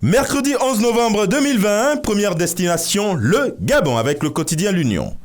Mercredi 11 novembre 2020, première destination, le Gabon avec le quotidien L'Union.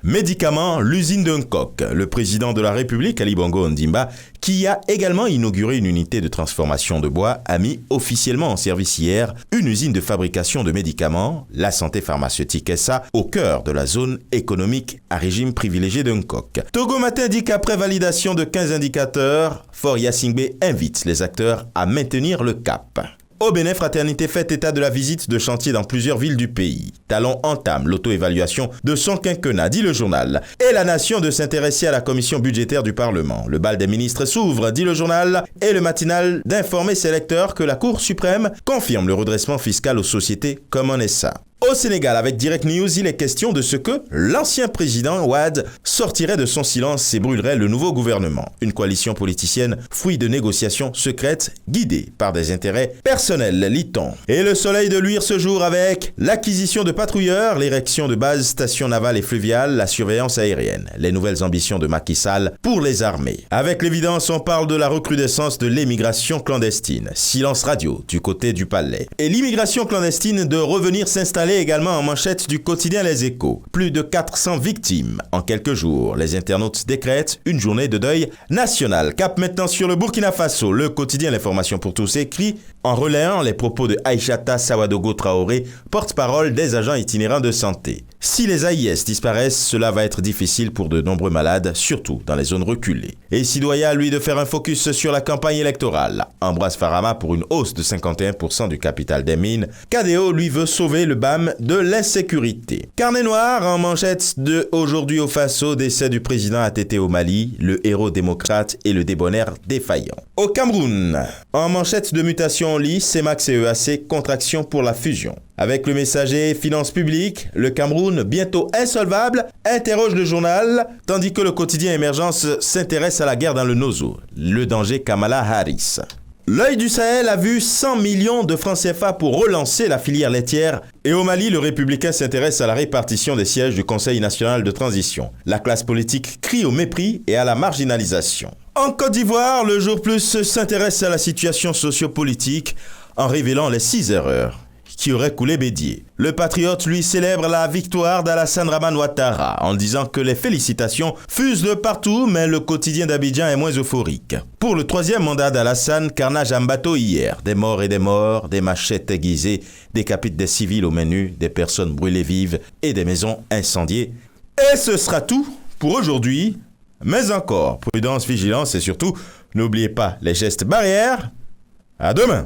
Médicaments, l'usine de Nkok. Le président de la République, Ali Bongo Ondimba, qui a également inauguré une unité de transformation de bois, a mis officiellement en service hier une usine de fabrication de médicaments, la santé pharmaceutique SA, au cœur de la zone économique à régime privilégié de Nkok. Togo Matin dit qu'après validation de 15 indicateurs, Faure Gnassingbé invite les acteurs à maintenir le cap. Au Bénin, Fraternité fait état de la visite de chantier dans plusieurs villes du pays. Talon entame l'auto-évaluation de son quinquennat, dit le journal. Et la nation de s'intéresser à la commission budgétaire du Parlement. Le bal des ministres s'ouvre, dit le journal. Et le matinal d'informer ses lecteurs que la Cour suprême confirme le redressement fiscal aux sociétés comme en SA. Au Sénégal, avec Direct News, il est question de ce que l'ancien président Wade sortirait de son silence et brûlerait le nouveau gouvernement. Une coalition politicienne, fruit de négociations secrètes, guidée par des intérêts personnels, lit-on. Et le soleil de luire ce jour avec l'acquisition de patrouilleurs, l'érection de bases, stations navales et fluviales, la surveillance aérienne, les nouvelles ambitions de Macky Sall pour les armées. Avec l'évidence, on parle de la recrudescence de l'émigration clandestine. Silence radio du côté du palais. Et l'immigration clandestine de revenir s'installer également en manchette du quotidien Les Échos. Plus de 400 victimes en quelques jours. Les internautes décrètent une journée de deuil national. Cap maintenant sur le Burkina Faso. Le quotidien L'Information pour tous écrit en relayant les propos de Aïchata Sawadogo Traoré, porte-parole des agents itinérants de santé. Si les AIS disparaissent, cela va être difficile pour de nombreux malades, surtout dans les zones reculées. Et Sidoya, lui, de faire un focus sur la campagne électorale. Ambroise Farama pour une hausse de 51% du capital des mines. Kadeo, lui, veut sauver le BAM de l'insécurité. Carnet noir en manchette de Aujourd'hui au Faso, décès du président ATT au Mali, le héros démocrate et le débonnaire défaillant. Au Cameroun, en manchette de mutation en lit, CEMAX et EAC, contraction pour la fusion. Avec le messager Finances publiques, le Cameroun, bientôt insolvable, interroge le journal, tandis que le quotidien Émergence s'intéresse à la guerre dans le Nozo, le danger Kamala Harris. L'œil du Sahel a vu 100 millions de francs CFA pour relancer la filière laitière. Et au Mali, le Républicain s'intéresse à la répartition des sièges du Conseil national de transition. La classe politique crie au mépris et à la marginalisation. En Côte d'Ivoire, le Jour Plus s'intéresse à la situation sociopolitique en révélant les 6 erreurs qui aurait coulé Bédier. Le patriote, lui, célèbre la victoire d'Alassane Dramane Ouattara en disant que les félicitations fusent de partout, mais le quotidien d'Abidjan est moins euphorique. Pour le 3e mandat d'Alassane, carnage en bateau hier. Des morts et des morts, des machettes aiguisées, décapitent des civils au menu, des personnes brûlées vives et des maisons incendiées. Et ce sera tout pour aujourd'hui. Mais encore, prudence, vigilance et surtout, n'oubliez pas les gestes barrières. À demain!